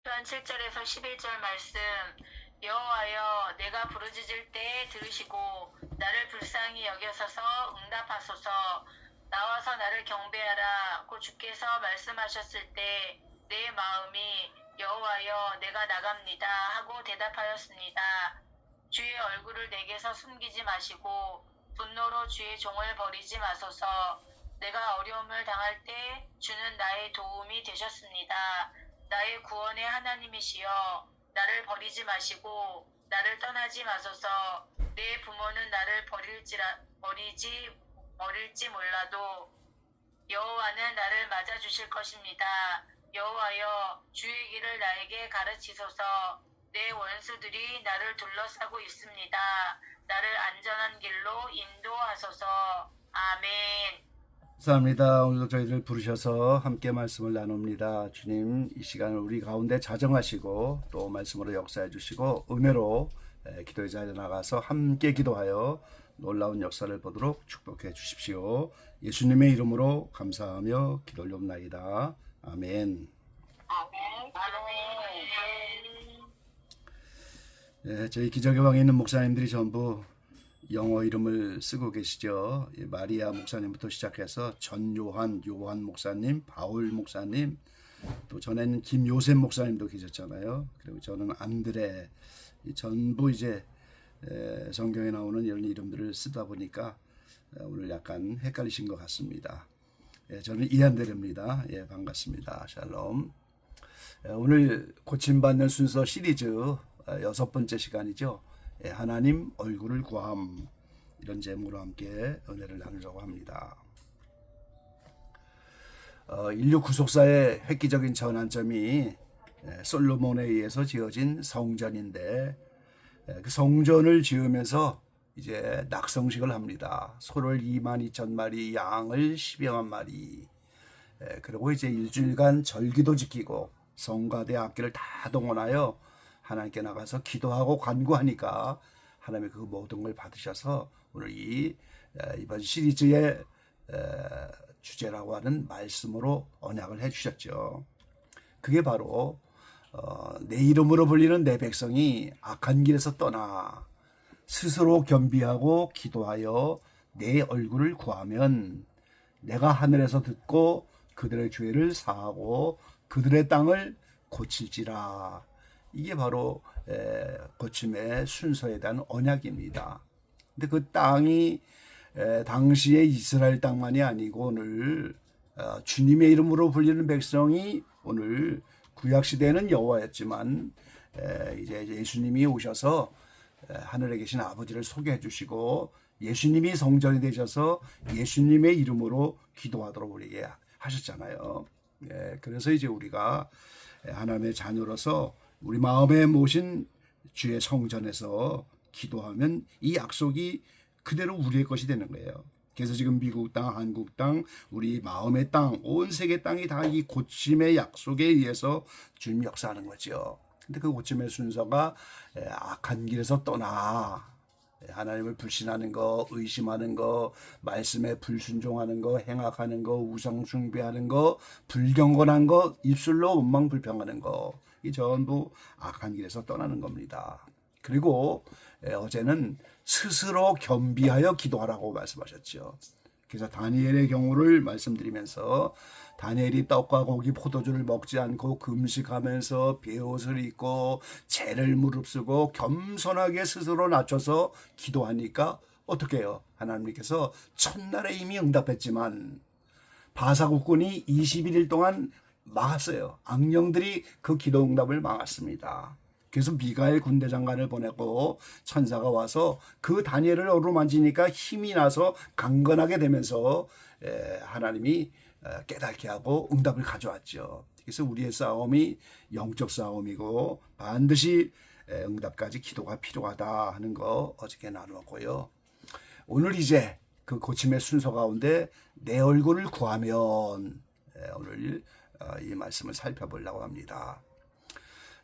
또한 7절에서 11절 말씀, 여호와여 내가 부르짖을 때에 들으시고 나를 불쌍히 여겨서서 응답하소서. 나와서 나를 경배하라. 곧 주께서 말씀하셨을 때 내 마음이 여호와여 내가 나갑니다 하고 대답하였습니다. 주의 얼굴을 내게서 숨기지 마시고 분노로 주의 종을 버리지 마소서. 내가 어려움을 당할 때 주는 나의 도움이 되셨습니다. 나의 구원의 하나님이시여 나를 버리지 마시고 나를 떠나지 마소서. 내 부모는 나를 버릴지 몰라도 여호와는 나를 맞아주실 것입니다. 여호와여 주의 길을 나에게 가르치소서. 내 원수들이 나를 둘러싸고 있습니다. 나를 안전한 길로 인도하소서. 아멘. 감사합니다. 오늘도 저희들 부르셔서 함께 말씀을 나눕니다. 주님, 이 시간을 우리 가운데 자정하시고 또 말씀으로 역사해 주시고 은혜로 기도의 자리에 나가서 함께 기도하여 놀라운 역사를 보도록 축복해 주십시오. 예수님의 이름으로 감사하며 기도 올려옵나이다. 아멘. 아멘. 저희 기적의 왕에 있는 목사님들이 전부 영어 이름을 쓰고 계시죠. 마리아 목사님부터 시작해서 전요한, 요한 목사님, 바울 목사님, 또 전에는 김요셉 목사님도 계셨잖아요. 그리고 저는 안드레, 전부 이제 성경에 나오는 이런 이름들을 쓰다 보니까 오늘 약간 헷갈리신 것 같습니다. 저는 이한대래입니다. 반갑습니다. 샬롬. 오늘 고침받는 순서 시리즈 6번째 시간이죠. 하나님 얼굴을 구함, 이런 제목으로 함께 은혜를 나누려고 합니다. 인류 구속사의 획기적인 전환점이 솔로몬에 의해서 지어진 성전인데, 그 성전을 지으면서 이제 낙성식을 합니다. 소를 22,000마리, 양을 10여만 마리, 그리고 이제 일주일간 절기도 지키고 성가대 악기를 다 동원하여 하나님께 나가서 기도하고 간구하니까 하나님이 그 모든 걸 받으셔서 오늘 이번 시리즈의 주제라고 하는 말씀으로 언약을 해주셨죠. 그게 바로 내 이름으로 불리는 내 백성이 악한 길에서 떠나 스스로 겸비하고 기도하여 내 얼굴을 구하면 내가 하늘에서 듣고 그들의 죄를 사하고 그들의 땅을 고칠지라. 이게 바로 고침의 순서에 대한 언약입니다. 근데 그 땅이 당시의 이스라엘 땅만이 아니고 오늘 주님의 이름으로 불리는 백성이 오늘 구약 시대에는 여호와였지만 이제 예수님이 오셔서 하늘에 계신 아버지를 소개해 주시고 예수님이 성전이 되셔서 예수님의 이름으로 기도하도록 우리에게 하셨잖아요. 그래서 이제 우리가 하나님의 자녀로서 우리 마음에 모신 주의 성전에서 기도하면 이 약속이 그대로 우리의 것이 되는 거예요. 그래서 지금 미국 땅, 한국 땅, 우리 마음의 땅, 온 세계 땅이 다 이 고침의 약속에 의해서 주님 역사하는 거죠. 근데 그 고침의 순서가 악한 길에서 떠나 하나님을 불신하는 거, 의심하는 거, 말씀에 불순종하는 거, 행악하는 거, 우상 숭배하는 거, 불경건한 거, 입술로 원망불평하는 거, 이 전부 악한 길에서 떠나는 겁니다. 그리고 어제는 스스로 겸비하여 기도하라고 말씀하셨죠. 그래서 다니엘의 경우를 말씀드리면서 다니엘이 떡과 고기, 포도주를 먹지 않고 금식하면서 베옷을 입고 죄를 무릅쓰고 겸손하게 스스로 낮춰서 기도하니까 어떻게 해요? 하나님께서 첫날에 이미 응답했지만 바사국군이 21일 동안 막았어요. 악령들이 그 기도 응답을 막았습니다. 그래서 미가엘 군대장관을 보내고 천사가 와서 그 다니엘을 어루만지니까 힘이 나서 강건하게 되면서 하나님이 깨닫게 하고 응답을 가져왔죠. 그래서 우리의 싸움이 영적 싸움이고 반드시 응답까지 기도가 필요하다 하는 거 어저께 나누었고요. 오늘 이제 그 고침의 순서 가운데 내 얼굴을 구하면 오늘 이 말씀을 살펴보려고 합니다.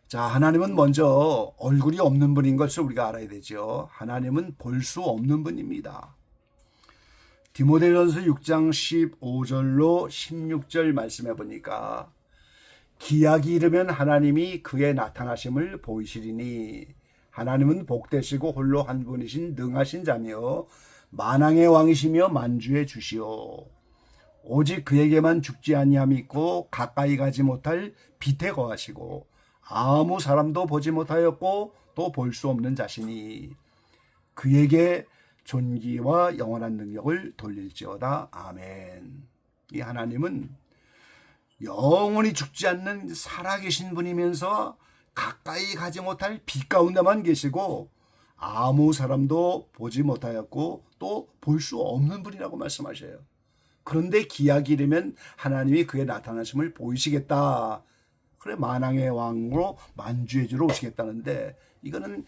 자, 하나님은 먼저 얼굴이 없는 분인 것을 우리가 알아야 되죠. 하나님은 볼 수 없는 분입니다. 디모데전서 6장 15절로 16절 말씀해 보니까 기약이 이르면 하나님이 그의 나타나심을 보이시리니 하나님은 복되시고 홀로 한 분이신 능하신 자며 만왕의 왕이시며 만주의 주시오. 오직 그에게만 죽지 아니함이 있고 가까이 가지 못할 빛에 거하시고 아무 사람도 보지 못하였고 또 볼 수 없는 자시니 그에게 존귀와 영원한 능력을 돌릴지어다. 아멘. 이 하나님은 영원히 죽지 않는 살아계신 분이면서 가까이 가지 못할 빛 가운데만 계시고 아무 사람도 보지 못하였고 또 볼 수 없는 분이라고 말씀하셔요. 그런데 기약이 이르면 하나님이 그의 나타나심을 보이시겠다. 그래 만왕의 왕으로 만주의 주로 오시겠다는데 이거는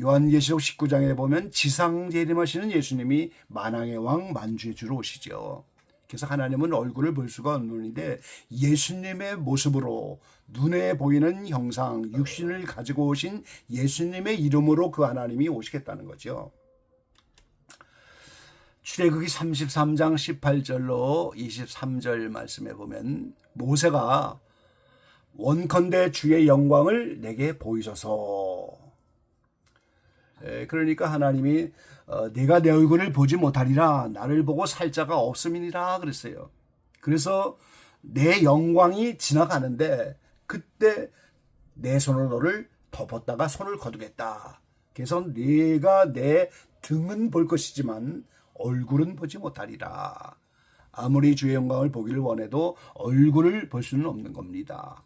요한계시록 19장에 보면 지상 재림하시는 예수님이 만왕의 왕 만주의 주로 오시죠. 그래서 하나님은 얼굴을 볼 수가 없는 분인데 예수님의 모습으로 눈에 보이는 형상, 육신을 가지고 오신 예수님의 이름으로 그 하나님이 오시겠다는 거죠. 출애굽기 33장 18절로 23절 말씀에 보면 모세가 원컨대 주의 영광을 내게 보이소서. 그러니까 하나님이 내가 내 얼굴을 보지 못하리라 나를 보고 살 자가 없음이니라 그랬어요. 그래서 내 영광이 지나가는데 그때 내 손으로 너를 덮었다가 손을 거두겠다. 그래서 네가 내 등은 볼 것이지만 얼굴은 보지 못하리라. 아무리 주의 영광을 보기를 원해도 얼굴을 볼 수는 없는 겁니다.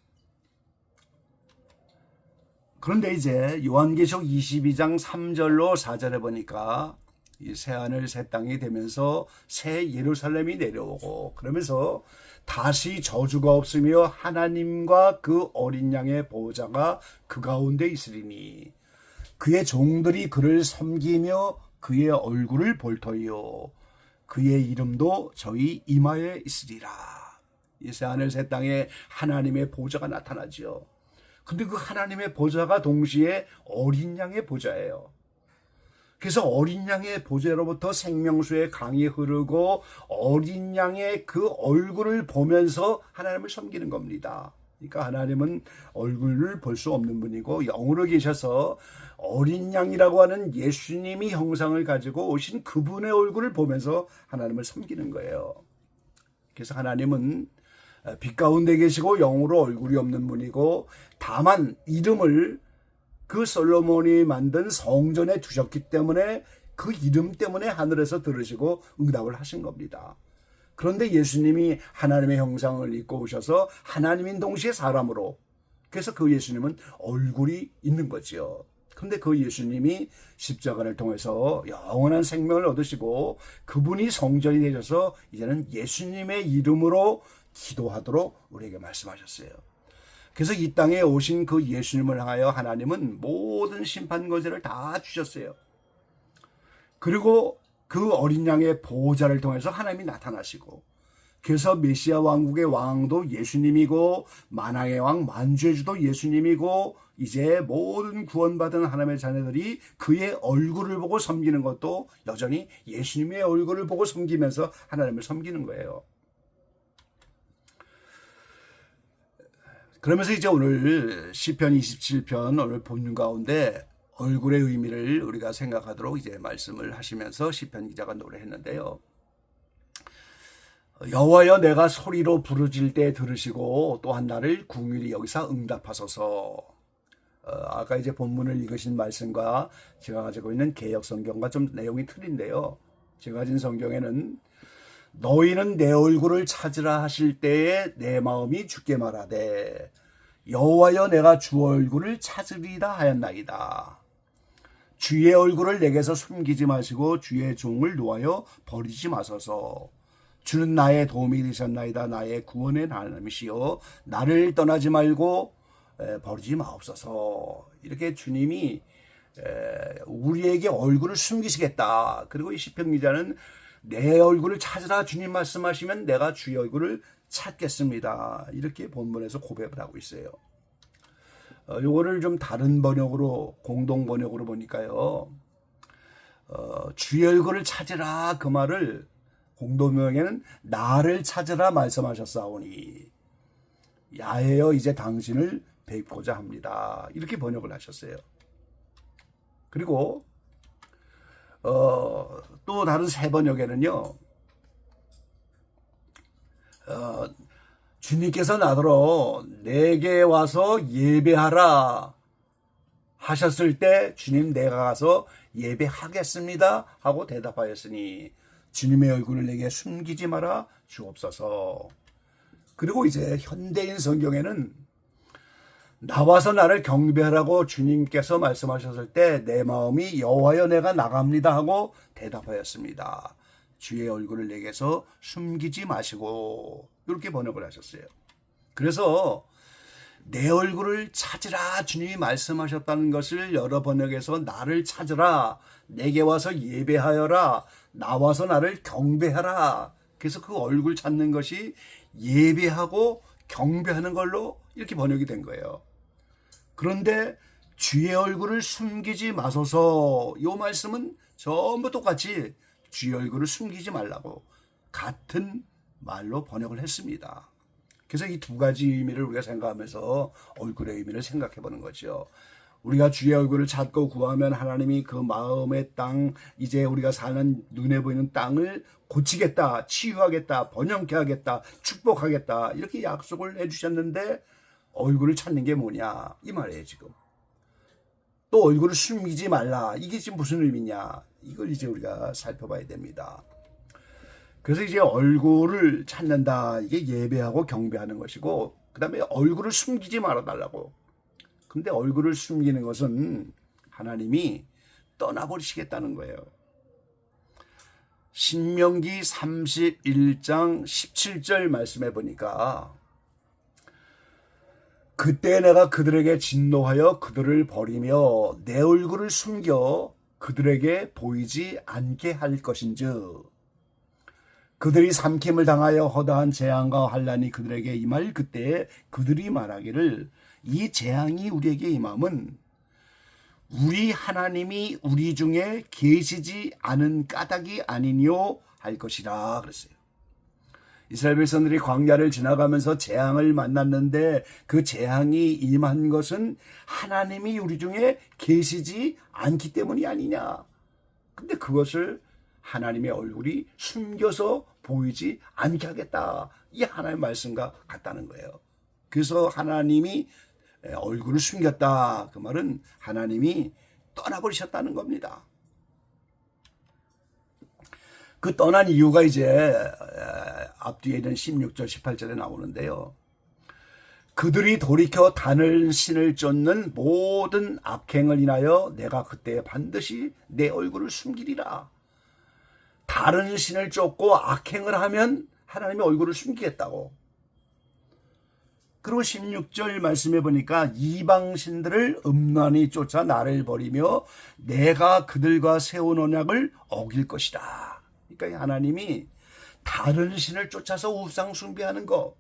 그런데 이제 요한계시록 22장 3절로 4절에 보니까 이 새하늘 새 땅이 되면서 새 예루살렘이 내려오고 그러면서 다시 저주가 없으며 하나님과 그 어린 양의 보호자가 그 가운데 있으리니 그의 종들이 그를 섬기며 그의 얼굴을 볼 터이요 그의 이름도 저희 이마에 있으리라. 이 새하늘 새 땅에 하나님의 보호자가 나타나죠. 근데 그 하나님의 보좌가 동시에 어린 양의 보좌예요. 그래서 어린 양의 보좌로부터 생명수의 강이 흐르고 어린 양의 그 얼굴을 보면서 하나님을 섬기는 겁니다. 그러니까 하나님은 얼굴을 볼 수 없는 분이고 영으로 계셔서 어린 양이라고 하는 예수님이 형상을 가지고 오신 그분의 얼굴을 보면서 하나님을 섬기는 거예요. 그래서 하나님은 빛 가운데 계시고 영으로 얼굴이 없는 분이고 다만 이름을 그 솔로몬이 만든 성전에 두셨기 때문에 그 이름 때문에 하늘에서 들으시고 응답을 하신 겁니다. 그런데 예수님이 하나님의 형상을 입고 오셔서 하나님인 동시에 사람으로 그래서 그 예수님은 얼굴이 있는 거죠. 그런데 그 예수님이 십자가를 통해서 영원한 생명을 얻으시고 그분이 성전이 되셔서 이제는 예수님의 이름으로 기도하도록 우리에게 말씀하셨어요. 그래서 이 땅에 오신 그 예수님을 향하여 하나님은 모든 심판 거제를 다 주셨어요. 그리고 그 어린 양의 보호자를 통해서 하나님이 나타나시고 그래서 메시아 왕국의 왕도 예수님이고 만왕의 왕 만주의 주도 예수님이고 이제 모든 구원받은 하나님의 자녀들이 그의 얼굴을 보고 섬기는 것도 여전히 예수님의 얼굴을 보고 섬기면서 하나님을 섬기는 거예요. 그러면서 이제 오늘 시편 27편 오늘 본문 가운데 얼굴의 의미를 우리가 생각하도록 이제 말씀을 하시면서 시편 기자가 노래했는데요. 여호와여 내가 소리로 부르짖을 때 들으시고 또한 나를 궁일이 여기서 응답하소서. 아까 이제 본문을 읽으신 말씀과 제가 가지고 있는 개역 성경과 좀 내용이 틀린데요. 제가 가진 성경에는 너희는 내 얼굴을 찾으라 하실 때에 내 마음이 주께 말하되 여호와여 내가 주 얼굴을 찾으리라 하였나이다. 주의 얼굴을 내게서 숨기지 마시고 주의 종을 놓아여 버리지 마소서. 주는 나의 도움이 되셨나이다. 나의 구원의 하나님이시여 나를 떠나지 말고 버리지 마옵소서. 이렇게 주님이 우리에게 얼굴을 숨기시겠다. 그리고 이 시편 기자는 내 얼굴을 찾으라 주님 말씀하시면 내가 주의 얼굴을 찾겠습니다. 이렇게 본문에서 고백을 하고 있어요. 요거를 좀 다른 번역으로 공동 번역으로 보니까요. 주의 얼굴을 찾으라 그 말을 공동 번역에는 나를 찾으라 말씀하셨사오니 야해여 이제 당신을 뵙고자 합니다. 이렇게 번역을 하셨어요. 그리고 또 다른 새 번역에는요, 주님께서 나더러 내게 와서 예배하라 하셨을 때 주님 내가 가서 예배하겠습니다 하고 대답하였으니 주님의 얼굴을 내게 숨기지 마라 주옵소서. 그리고 이제 현대인 성경에는 나와서 나를 경배하라고 주님께서 말씀하셨을 때 내 마음이 여호와여 내가 나갑니다 하고 대답하였습니다. 주의 얼굴을 내게서 숨기지 마시고, 이렇게 번역을 하셨어요. 그래서 내 얼굴을 찾으라 주님이 말씀하셨다는 것을 여러 번역에서 나를 찾으라, 내게 와서 예배하여라, 나와서 나를 경배하라. 그래서 그 얼굴 찾는 것이 예배하고 경배하는 걸로 이렇게 번역이 된 거예요. 그런데 주의 얼굴을 숨기지 마소서, 이 말씀은 전부 똑같이 주의 얼굴을 숨기지 말라고 같은 말로 번역을 했습니다. 그래서 이 두 가지 의미를 우리가 생각하면서 얼굴의 의미를 생각해 보는 거죠. 우리가 주의 얼굴을 찾고 구하면 하나님이 그 마음의 땅, 이제 우리가 사는 눈에 보이는 땅을 고치겠다, 치유하겠다, 번영케 하겠다, 축복하겠다, 이렇게 약속을 해주셨는데 얼굴을 찾는 게 뭐냐 이 말이에요. 지금 또 얼굴을 숨기지 말라, 이게 지금 무슨 의미냐, 이걸 이제 우리가 살펴봐야 됩니다. 그래서 이제 얼굴을 찾는다, 이게 예배하고 경배하는 것이고, 그 다음에 얼굴을 숨기지 말아달라고. 근데 얼굴을 숨기는 것은 하나님이 떠나버리시겠다는 거예요. 신명기 31장 17절 말씀해 보니까 그때 내가 그들에게 진노하여 그들을 버리며 내 얼굴을 숨겨 그들에게 보이지 않게 할 것인즉 그들이 삼킴을 당하여 허다한 재앙과 환난이 그들에게 임할 그때에 그들이 말하기를 이 재앙이 우리에게 임함은 우리 하나님이 우리 중에 계시지 않은 까닭이 아니뇨 할 것이라 그랬어요. 이스라엘 백성들이 광야를 지나가면서 재앙을 만났는데 그 재앙이 임한 것은 하나님이 우리 중에 계시지 않기 때문이 아니냐. 근데 그것을 하나님의 얼굴이 숨겨서 보이지 않게 하겠다, 이 하나님의 말씀과 같다는 거예요. 그래서 하나님이 얼굴을 숨겼다, 그 말은 하나님이 떠나버리셨다는 겁니다. 그 떠난 이유가 이제 앞뒤에 있는 16절 18절에 나오는데요. 그들이 돌이켜 다른 신을 쫓는 모든 악행을 인하여 내가 그때 반드시 내 얼굴을 숨기리라. 다른 신을 쫓고 악행을 하면 하나님의 얼굴을 숨기겠다고. 그리고 16절 말씀해 보니까 이방 신들을 음란히 쫓아 나를 버리며 내가 그들과 세운 언약을 어길 것이다. 그러니까 하나님이 다른 신을 쫓아서 우상 숭배하는 거,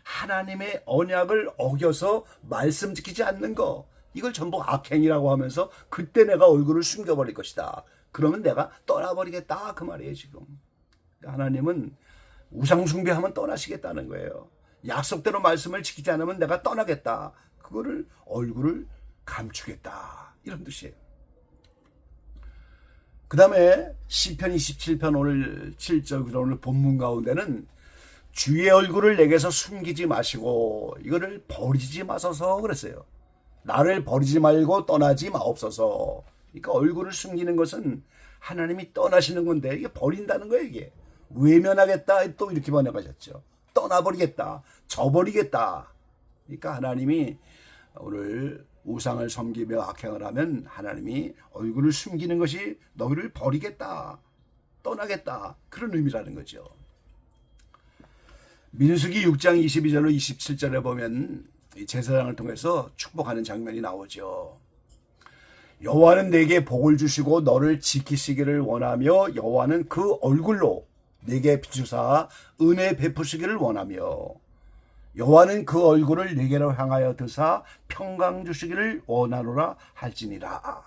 하나님의 언약을 어겨서 말씀 지키지 않는 거, 이걸 전부 악행이라고 하면서 그때 내가 얼굴을 숨겨버릴 것이다. 그러면 내가 떠나버리겠다, 그 말이에요. 지금 하나님은 우상 숭배하면 떠나시겠다는 거예요. 약속대로 말씀을 지키지 않으면 내가 떠나겠다, 그거를 얼굴을 감추겠다, 이런 뜻이에요. 그 다음에 시편 27편 오늘 7절 오늘 본문 가운데는 주의 얼굴을 내게서 숨기지 마시고 이거를 버리지 마소서 그랬어요. 나를 버리지 말고 떠나지 마옵소서. 그러니까 얼굴을 숨기는 것은 하나님이 떠나시는 건데 이게 버린다는 거예요. 이게 외면하겠다, 또 이렇게 번역하셨죠. 떠나버리겠다, 저버리겠다. 그러니까 하나님이 오늘 우상을 섬기며 악행을 하면 하나님이 얼굴을 숨기는 것이 너희를 버리겠다, 떠나겠다, 그런 의미라는 거죠. 민수기 6장 22절로 27절에 보면 제사장을 통해서 축복하는 장면이 나오죠. 여호와는 내게 복을 주시고 너를 지키시기를 원하며 여호와는 그 얼굴로 내게 비추사 은혜 베푸시기를 원하며 여호와는 그 얼굴을 내게로 향하여 드사 평강 주시기를 원하노라 할지니라.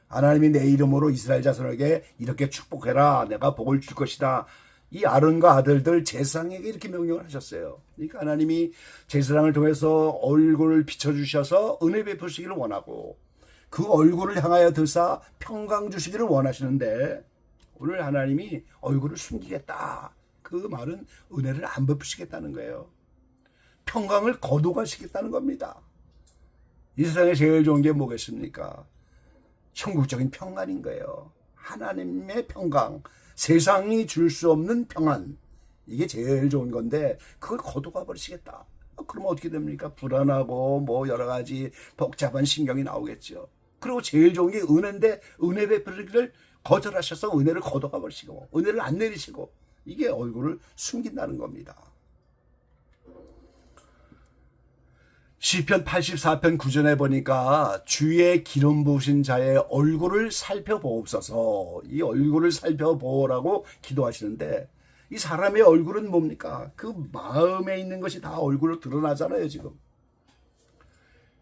하나님이 내 이름으로 이스라엘 자손에게 이렇게 축복해라, 내가 복을 줄 것이다, 이 아론과 아들들 제사장에게 이렇게 명령을 하셨어요. 그러니까 하나님이 제사장을 통해서 얼굴을 비춰주셔서 은혜 베푸시기를 원하고 그 얼굴을 향하여 드사 평강 주시기를 원하시는데 오늘 하나님이 얼굴을 숨기겠다. 그 말은 은혜를 안 베푸시겠다는 거예요. 평강을 거둬가시겠다는 겁니다. 이 세상에 제일 좋은 게 뭐겠습니까? 천국적인 평안인 거예요. 하나님의 평강, 세상이 줄 수 없는 평안, 이게 제일 좋은 건데 그걸 거둬가 버리시겠다. 그러면 어떻게 됩니까? 불안하고 뭐 여러 가지 복잡한 신경이 나오겠죠. 그리고 제일 좋은 게 은혜인데 은혜 베풀기를 거절하셔서 은혜를 거둬가 버리시고 은혜를 안 내리시고 이게 얼굴을 숨긴다는 겁니다. 시편 84편 9절에 보니까 주의 기름 부으신 자의 얼굴을 살펴보옵소서, 이 얼굴을 살펴보라고 기도하시는데 이 사람의 얼굴은 뭡니까? 그 마음에 있는 것이 다 얼굴로 드러나잖아요. 지금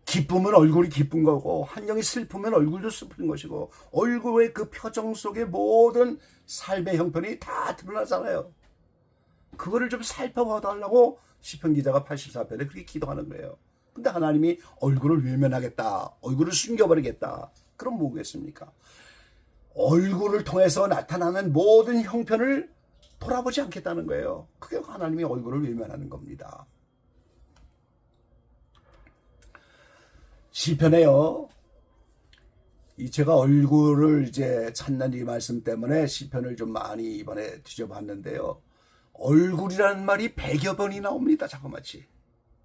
기쁨은 얼굴이 기쁜 거고 환경이 슬프면 얼굴도 슬픈 것이고 얼굴의 그 표정 속에 모든 삶의 형편이 다 드러나잖아요. 그거를 좀 살펴봐달라고 시편 기자가 84편에 그렇게 기도하는 거예요. 근데 하나님이 얼굴을 외면하겠다, 얼굴을 숨겨버리겠다, 그럼 뭐겠습니까? 얼굴을 통해서 나타나는 모든 형편을 돌아보지 않겠다는 거예요. 그게 하나님이 얼굴을 외면하는 겁니다. 시편에요, 제가 얼굴을 이제 찾는 이 말씀 때문에 시편을 좀 많이 이번에 뒤져봤는데요. 얼굴이라는 말이 100여 번이 나옵니다. 자그마치.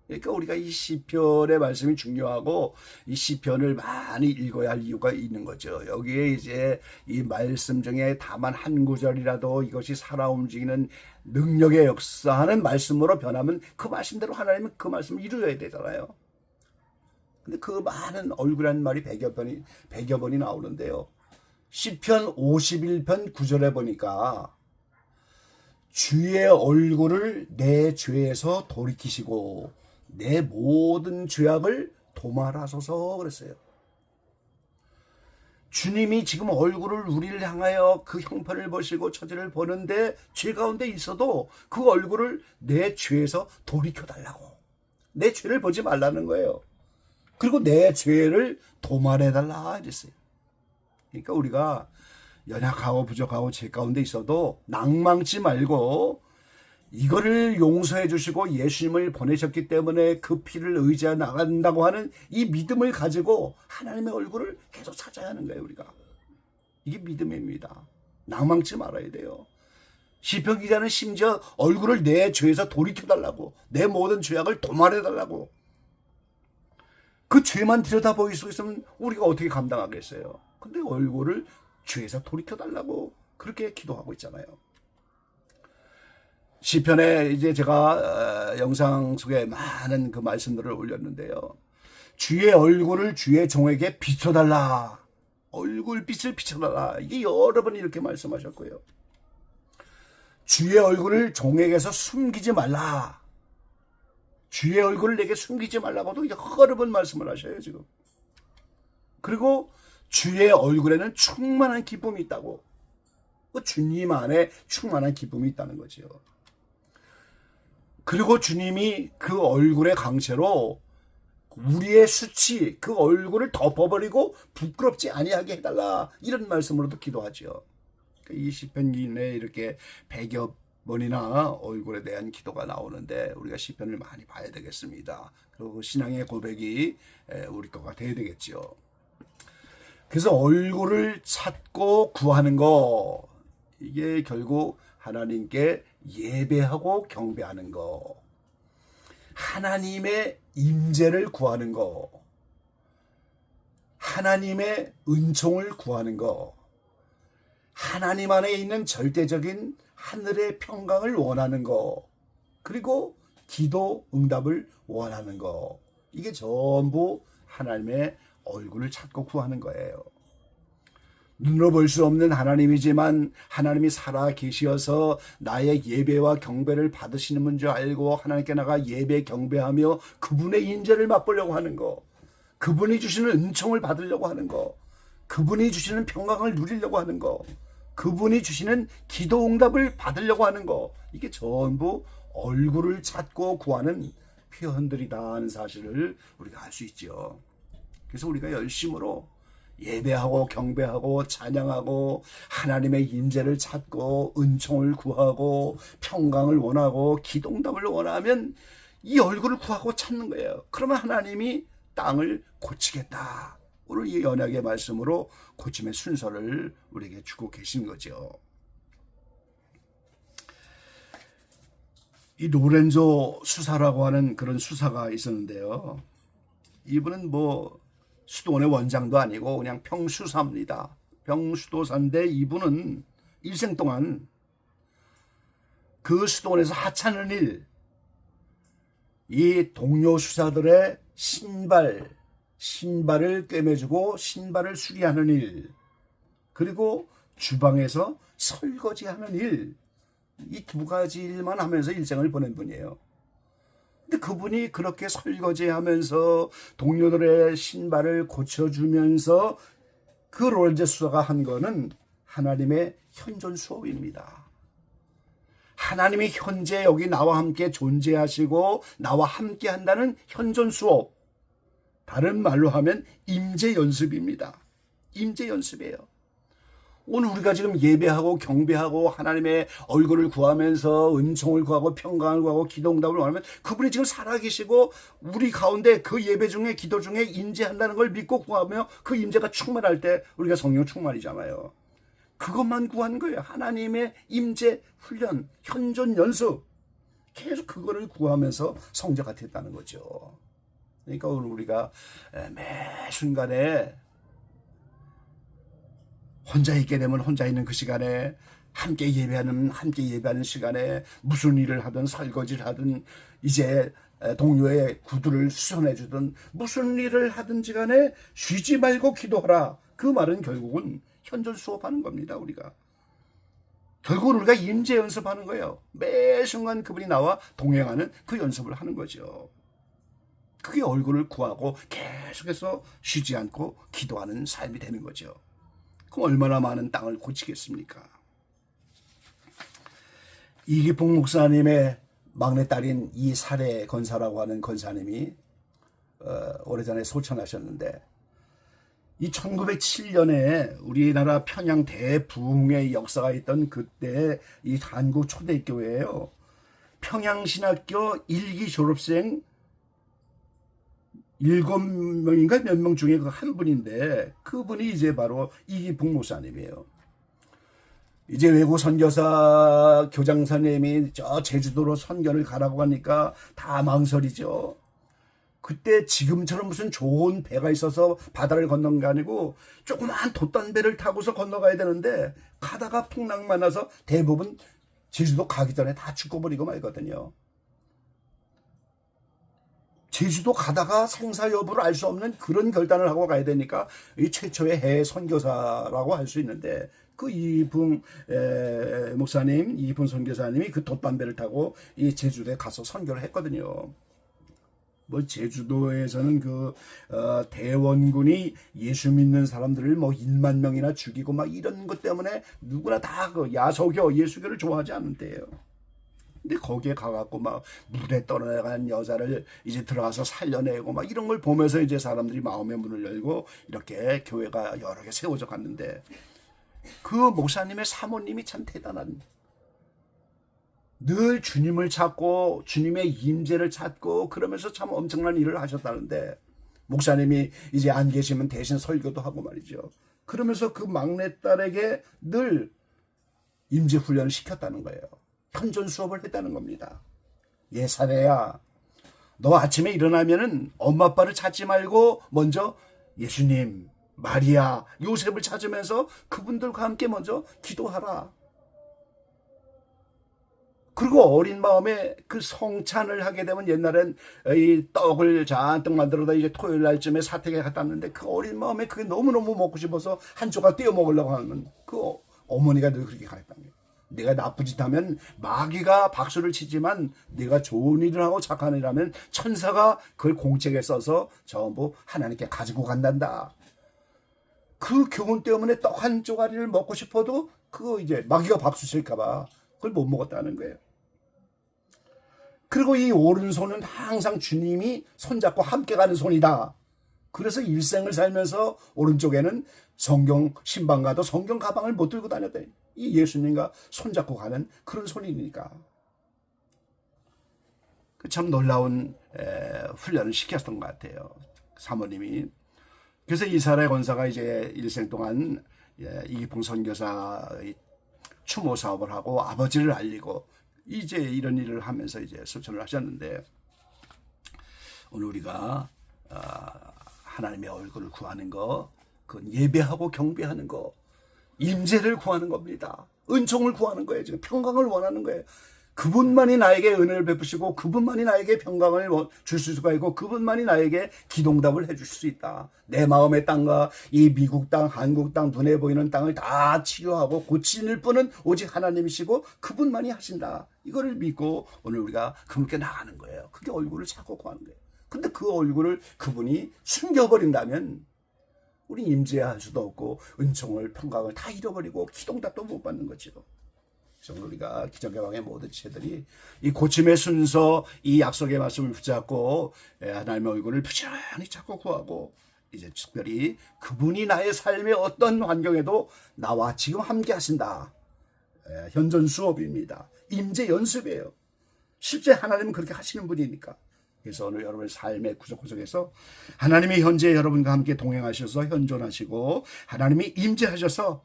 그러니까 우리가 이 시편의 말씀이 중요하고 이 시편을 많이 읽어야 할 이유가 있는 거죠. 여기에 이제 이 말씀 중에 다만 한 구절이라도 이것이 살아 움직이는 능력의 역사하는 말씀으로 변하면 그 말씀대로 하나님은 그 말씀을 이루어야 되잖아요. 근데 그 많은 얼굴이라는 말이 100여 번이 나오는데요. 시편 51편 9절에 보니까 주의 얼굴을 내 죄에서 돌이키시고 내 모든 죄악을 도말하소서 그랬어요. 주님이 지금 얼굴을 우리를 향하여 그 형편을 보시고 처지를 보는데 죄 가운데 있어도 그 얼굴을 내 죄에서 돌이켜달라고, 내 죄를 보지 말라는 거예요. 그리고 내 죄를 도말해달라 이랬어요. 그러니까 우리가 연약하고 부족하고 죄 가운데 있어도 낭망치 말고 이거를 용서해 주시고 예수님을 보내셨기 때문에 그 피를 의지해 나간다고 하는 이 믿음을 가지고 하나님의 얼굴을 계속 찾아야 하는 거예요. 우리가 이게 믿음입니다. 낭망치 말아야 돼요. 시편 기자는 심지어 얼굴을 내 죄에서 돌이켜달라고, 내 모든 죄악을 도말해달라고, 그 죄만 들여다보일 수 있으면 우리가 어떻게 감당하겠어요. 근데 얼굴을 죄에서 돌이켜달라고 그렇게 기도하고 있잖아요. 시편에 이제 제가 영상 속에 많은 그 말씀들을 올렸는데요. 주의 얼굴을 주의 종에게 비춰달라, 얼굴빛을 비춰달라, 이게 여러 번 이렇게 말씀하셨고요. 주의 얼굴을 종에게서 숨기지 말라, 주의 얼굴을 내게 숨기지 말라고도 여러 번 말씀을 하셔요 지금. 그리고 주의 얼굴에는 충만한 기쁨이 있다고, 그 주님 안에 충만한 기쁨이 있다는 거죠. 그리고 주님이 그 얼굴의 강체로 우리의 수치, 그 얼굴을 덮어버리고 부끄럽지 아니하게 해달라, 이런 말씀으로도 기도하죠. 이 시편기에 이렇게 100여 번이나 얼굴에 대한 기도가 나오는데 우리가 시편을 많이 봐야 되겠습니다. 그리고 신앙의 고백이 우리 거가 돼야 되겠죠. 그래서 얼굴을 찾고 구하는 거, 이게 결국 하나님께 예배하고 경배하는 거, 하나님의 임재를 구하는 거, 하나님의 은총을 구하는 거, 하나님 안에 있는 절대적인 하늘의 평강을 원하는 거, 그리고 기도 응답을 원하는 거, 이게 전부 하나님의 얼굴을 찾고 구하는 거예요. 눈으로 볼 수 없는 하나님이지만 하나님이 살아 계시어서 나의 예배와 경배를 받으시는 줄 알고 하나님께 나가 예배 경배하며 그분의 임재를 맛보려고 하는 거, 그분이 주시는 은총을 받으려고 하는 거, 그분이 주시는 평강을 누리려고 하는 거, 그분이 주시는 기도 응답을 받으려고 하는 거, 이게 전부 얼굴을 찾고 구하는 표현들이다 하는 사실을 우리가 알 수 있죠. 그래서 우리가 열심으로 예배하고 경배하고 찬양하고 하나님의 임재를 찾고 은총을 구하고 평강을 원하고 기도응답을 원하면 이 얼굴을 구하고 찾는 거예요. 그러면 하나님이 땅을 고치겠다. 오늘 이 언약의 말씀으로 고침의 순서를 우리에게 주고 계신 거죠. 이 로렌조 수사라고 하는 그런 수사가 있었는데요. 이분은 뭐 수도원의 원장도 아니고 그냥 평수사입니다. 평수도사인데 이분은 일생 동안 그 수도원에서 하찮은 일, 이 동료 수사들의 신발을 꿰매주고 신발을 수리하는 일, 그리고 주방에서 설거지하는 일, 이 두 가지 일만 하면서 일생을 보낸 분이에요. 근데 그분이 그렇게 설거지하면서 동료들의 신발을 고쳐주면서 그 로렌조 수사가 한 거는 하나님의 현존 수업입니다. 하나님이 현재 여기 나와 함께 존재하시고 나와 함께 한다는 현존 수업. 다른 말로 하면 임재 연습입니다. 임재 연습이에요. 오늘 우리가 지금 예배하고 경배하고 하나님의 얼굴을 구하면서 은총을 구하고 평강을 구하고 기도응답을 원하면 그분이 지금 살아계시고 우리 가운데 그 예배 중에 기도 중에 임재한다는 걸 믿고 구하며 그 임재가 충만할 때 우리가 성령 충만이잖아요. 그것만 구한 거예요. 하나님의 임재 훈련, 현존 연습. 계속 그거를 구하면서 성자가 됐다는 거죠. 그러니까 오늘 우리가 매 순간에 혼자 있게 되면 혼자 있는 그 시간에 함께 예배하는 시간에 무슨 일을 하든 설거지를 하든 이제 동료의 구두를 수선해 주든 무슨 일을 하든지 간에 쉬지 말고 기도하라. 그 말은 결국은 현존 수업하는 겁니다. 우리가 결국은 우리가 임재 연습하는 거예요. 매 순간 그분이 나와 동행하는 그 연습을 하는 거죠. 그게 얼굴을 구하고 계속해서 쉬지 않고 기도하는 삶이 되는 거죠. 그럼 얼마나 많은 땅을 고치겠습니까? 이기풍 목사님의 막내딸인 이사례 권사라고 하는 권사님이 오래전에 소천하셨는데 이 1907년에 우리나라 평양 대부흥의 역사가 있던 그때 이 한국 초대교회예요. 평양신학교 1기 졸업생 7명인가 몇 명 중에 그 한 분인데 그분이 이제 바로 이기풍 목사님이에요. 이제 외고 선교사 교장선생님이 저 제주도로 선교를 가라고 하니까 다 망설이죠. 그때 지금처럼 무슨 좋은 배가 있어서 바다를 건넌 게 아니고 조그만 돛단 배를 타고서 건너가야 되는데 가다가 풍랑 만나서 대부분 제주도 가기 전에 다 죽어버리고 말거든요. 제주도 가다가 생사 여부를 알 수 없는 그런 결단을 하고 가야 되니까 이 최초의 해외 선교사라고 할 수 있는데 그 이기풍 목사님, 이기풍 선교사님이 그 돛담배를 타고 이 제주도에 가서 선교를 했거든요. 뭐 제주도에서는 그 대원군이 예수 믿는 사람들을 뭐 1만 명이나 죽이고 막 이런 것 때문에 누구나 다 그 야소교, 예수교를 좋아하지 않는데요. 근데 거기에 가갖고 막 물에 떠나간 여자를 이제 들어가서 살려내고 막 이런 걸 보면서 이제 사람들이 마음의 문을 열고 이렇게 교회가 여러 개 세워져 갔는데 그 목사님의 사모님이 참 대단한, 늘 주님을 찾고 주님의 임재를 찾고 그러면서 참 엄청난 일을 하셨다는데 목사님이 이제 안 계시면 대신 설교도 하고 말이죠. 그러면서 그 막내딸에게 늘 임재 훈련을 시켰다는 거예요. 현존 수업을 했다는 겁니다. 사례야, 너 아침에 일어나면은 엄마 아빠를 찾지 말고 먼저 예수님, 마리아, 요셉을 찾으면서 그분들과 함께 먼저 기도하라. 그리고 어린 마음에 그 성찬을 하게 되면 옛날엔 이 떡을 잔뜩 만들어다 이제 토요일 날쯤에 사택에 갖다 놨는데 그 어린 마음에 그게 너무너무 먹고 싶어서 한 조각 떼어 먹으려고 하는 그 어머니가 늘 그렇게 가르쳤답니다. 내가 나쁜 짓 하면 마귀가 박수를 치지만 내가 좋은 일을 하고 착한 일을 하면 천사가 그걸 공책에 써서 전부 하나님께 가지고 간단다. 그 교훈 때문에 떡 한 조가리를 먹고 싶어도 그거 이제 마귀가 박수 칠까봐 그걸 못 먹었다는 거예요. 그리고 이 오른손은 항상 주님이 손잡고 함께 가는 손이다. 그래서 일생을 살면서 오른쪽에는 성경 신방가도 성경 가방을 못 들고 다녔대. 이 예수님과 손잡고 가는 그런 손이니까. 참 놀라운 훈련을 시켰던 것 같아요. 사모님이. 그래서 이스라엘 권사가 이제 일생 동안 이기풍 선교사의 추모 사업을 하고 아버지를 알리고 이제 이런 일을 하면서 이제 수천을 하셨는데, 오늘 우리가 하나님의 얼굴을 구하는 거, 그건 예배하고 경배하는 거, 임재를 구하는 겁니다. 은총을 구하는 거예요. 지금 평강을 원하는 거예요. 그분만이 나에게 은혜를 베푸시고 그분만이 나에게 평강을 줄 수가 있고 그분만이 나에게 기동답을 해줄 수 있다. 내 마음의 땅과 이 미국 땅, 한국 땅, 눈에 보이는 땅을 다 치료하고 고치는 분은 오직 하나님이시고 그분만이 하신다. 이거를 믿고 오늘 우리가 그분께 나가는 거예요. 그게 얼굴을 찾고 구하는 거예요. 근데 그 얼굴을 그분이 숨겨버린다면 우리 임재할 수도 없고 은총을, 평강을 다 잃어버리고 기동답도 못 받는 거죠. 그래서 우리가 기적의 왕의 모든 지체들이 이 고침의 순서, 이 약속의 말씀을 붙잡고 하나님의 얼굴을 부지런히 찾고 구하고, 이제 특별히 그분이 나의 삶의 어떤 환경에도 나와 지금 함께 하신다. 현존 수업입니다. 임재 연습이에요. 실제 하나님은 그렇게 하시는 분이니까. 그래서 오늘 여러분의 삶의 구석구석에서 하나님이 현재 여러분과 함께 동행하셔서 현존하시고 하나님이 임재하셔서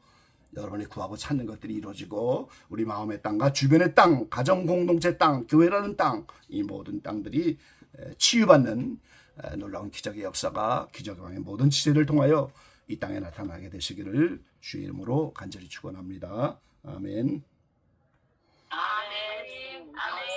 여러분이 구하고 찾는 것들이 이루어지고 우리 마음의 땅과 주변의 땅, 가정 공동체 땅, 교회라는 땅, 이 모든 땅들이 치유받는 놀라운 기적의 역사가 기적의 왕의 모든 지체를 통하여 이 땅에 나타나게 되시기를 주의 이름으로 간절히 축원합니다. 아멘. 아멘. 아멘.